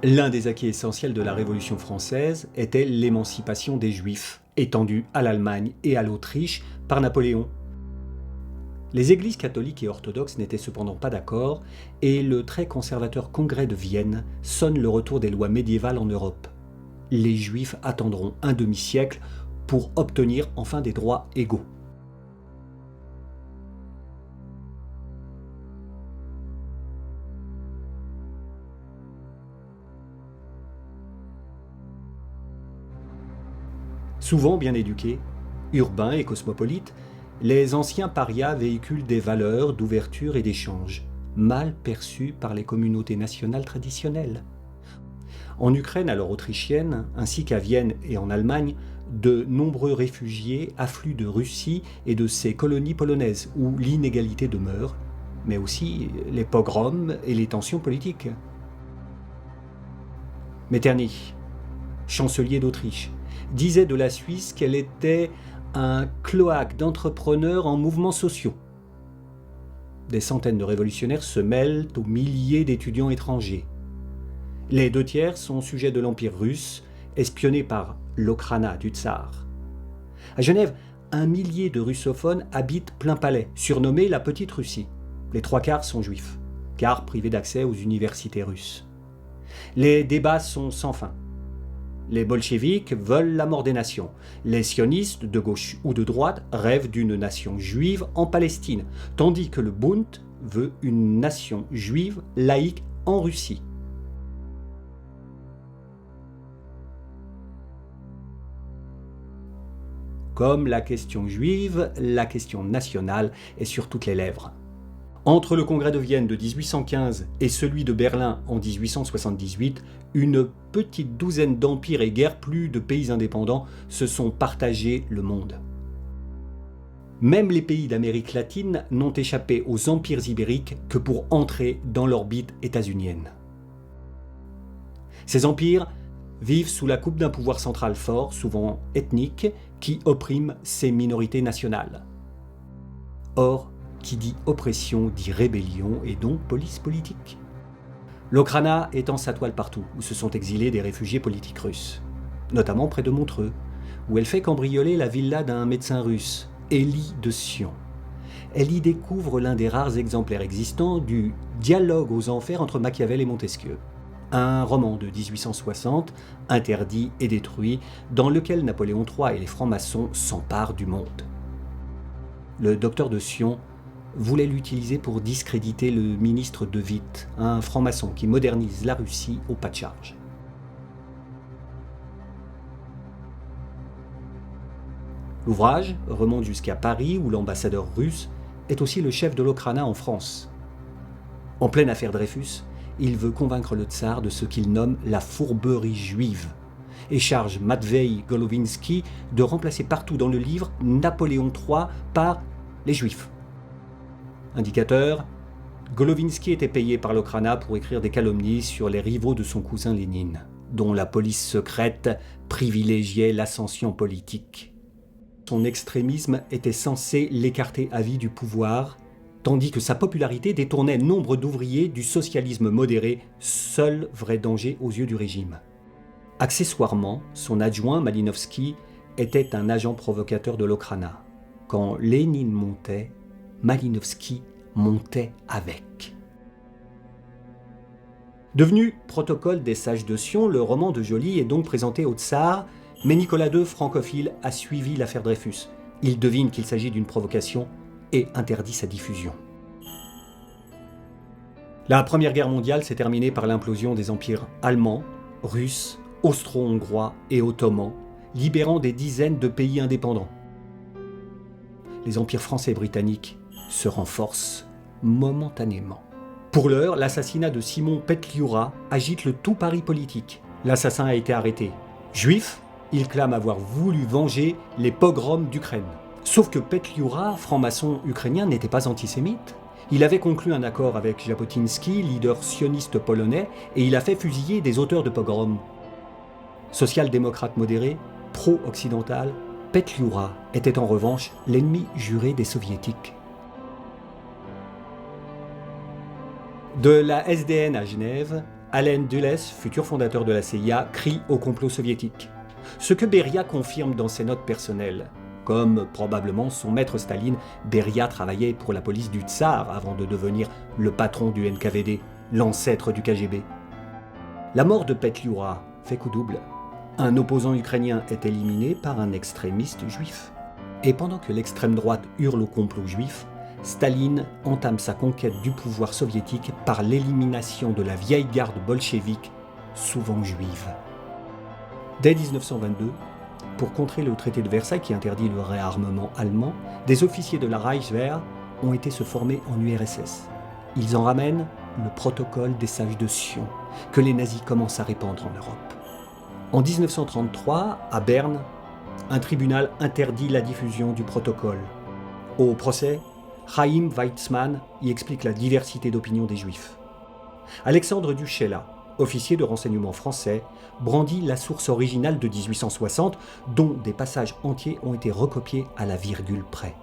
L'un des acquis essentiels de la Révolution française était l'émancipation des Juifs, étendue à l'Allemagne et à l'Autriche par Napoléon. Les églises catholiques et orthodoxes n'étaient cependant pas d'accord et le très conservateur Congrès de Vienne sonne le retour des lois médiévales en Europe. Les Juifs attendront un demi-siècle pour obtenir enfin des droits égaux. Souvent bien éduqués, urbains et cosmopolites, les anciens parias véhiculent des valeurs d'ouverture et d'échange, mal perçues par les communautés nationales traditionnelles. En Ukraine alors autrichienne, ainsi qu'à Vienne et en Allemagne, de nombreux réfugiés affluent de Russie et de ses colonies polonaises, où l'inégalité demeure, mais aussi les pogroms et les tensions politiques. Metternich, chancelier d'Autriche, disait de la Suisse qu'elle était un cloaque d'entrepreneurs en mouvements sociaux. Des centaines de révolutionnaires se mêlent aux milliers d'étudiants étrangers. Les 2/3 sont sujets de l'Empire russe, espionnés par l'Okhrana du tsar. À Genève, 1 millier de russophones habitent plein palais, surnommé la Petite Russie. Les 3/4 sont juifs, car privés d'accès aux universités russes. Les débats sont sans fin. Les bolcheviks veulent la mort des nations. Les sionistes, de gauche ou de droite, rêvent d'une nation juive en Palestine, tandis que le Bund veut une nation juive laïque en Russie. Comme la question juive, la question nationale est sur toutes les lèvres. Entre le Congrès de Vienne de 1815 et celui de Berlin en 1878, une petite douzaine d'empires et guère plus de pays indépendants se sont partagés le monde. Même les pays d'Amérique latine n'ont échappé aux empires ibériques que pour entrer dans l'orbite états-unienne. Ces empires vivent sous la coupe d'un pouvoir central fort, souvent ethnique, qui opprime ces minorités nationales. Or, qui dit oppression dit rébellion et donc police politique. L'Okhrana étend sa toile partout où se sont exilés des réfugiés politiques russes, notamment près de Montreux, où elle fait cambrioler la villa d'un médecin russe, Élie de Sion. Elle y découvre l'un des rares exemplaires existants du Dialogue aux enfers entre Machiavel et Montesquieu, un roman de 1860, interdit et détruit, dans lequel Napoléon III et les francs-maçons s'emparent du monde. Le docteur de Sion voulait l'utiliser pour discréditer le ministre de Witt, un franc-maçon qui modernise la Russie au pas de charge. L'ouvrage remonte jusqu'à Paris où l'ambassadeur russe est aussi le chef de l'Okhrana en France. En pleine affaire Dreyfus, il veut convaincre le tsar de ce qu'il nomme la fourberie juive et charge Matvei Golovinsky de remplacer partout dans le livre Napoléon III par les Juifs. Indicateur, Golovinsky était payé par l'Okhrana pour écrire des calomnies sur les rivaux de son cousin Lénine, dont la police secrète privilégiait l'ascension politique. Son extrémisme était censé l'écarter à vie du pouvoir, tandis que sa popularité détournait nombre d'ouvriers du socialisme modéré, seul vrai danger aux yeux du régime. Accessoirement, son adjoint Malinovski était un agent provocateur de l'Okhrana. Quand Lénine montait, Malinovski montait avec. Devenu protocole des sages de Sion, le roman de Joly est donc présenté au tsar, mais Nicolas II, francophile, a suivi l'affaire Dreyfus. Il devine qu'il s'agit d'une provocation et interdit sa diffusion. La Première Guerre mondiale s'est terminée par l'implosion des empires allemands, russes, austro-hongrois et ottomans, libérant des dizaines de pays indépendants. Les empires français et britanniques se renforcent momentanément. Pour l'heure, l'assassinat de Simon Petliura agite le tout Paris politique. L'assassin a été arrêté. Juif, il clame avoir voulu venger les pogroms d'Ukraine. Sauf que Petliura, franc-maçon ukrainien, n'était pas antisémite. Il avait conclu un accord avec Jabotinsky, leader sioniste polonais, et il a fait fusiller des auteurs de pogroms. Social-démocrate modéré, pro-occidental, Petliura était en revanche l'ennemi juré des soviétiques. De la SDN à Genève, Allen Dulles, futur fondateur de la CIA, crie au complot soviétique. Ce que Beria confirme dans ses notes personnelles. Comme probablement son maître Staline, Beria travaillait pour la police du Tsar avant de devenir le patron du NKVD, l'ancêtre du KGB. La mort de Petliura fait coup double. Un opposant ukrainien est éliminé par un extrémiste juif. Et pendant que l'extrême droite hurle au complot juif, Staline entame sa conquête du pouvoir soviétique par l'élimination de la vieille garde bolchevique, souvent juive. Dès 1922, pour contrer le traité de Versailles qui interdit le réarmement allemand, des officiers de la Reichswehr ont été se former en URSS. Ils en ramènent le protocole des sages de Sion, que les nazis commencent à répandre en Europe. En 1933, à Berne, un tribunal interdit la diffusion du protocole. Au procès, Chaim Weizmann y explique la diversité d'opinions des Juifs. Alexandre Duchela, officier de renseignement français, brandit la source originale de 1860, dont des passages entiers ont été recopiés à la virgule près.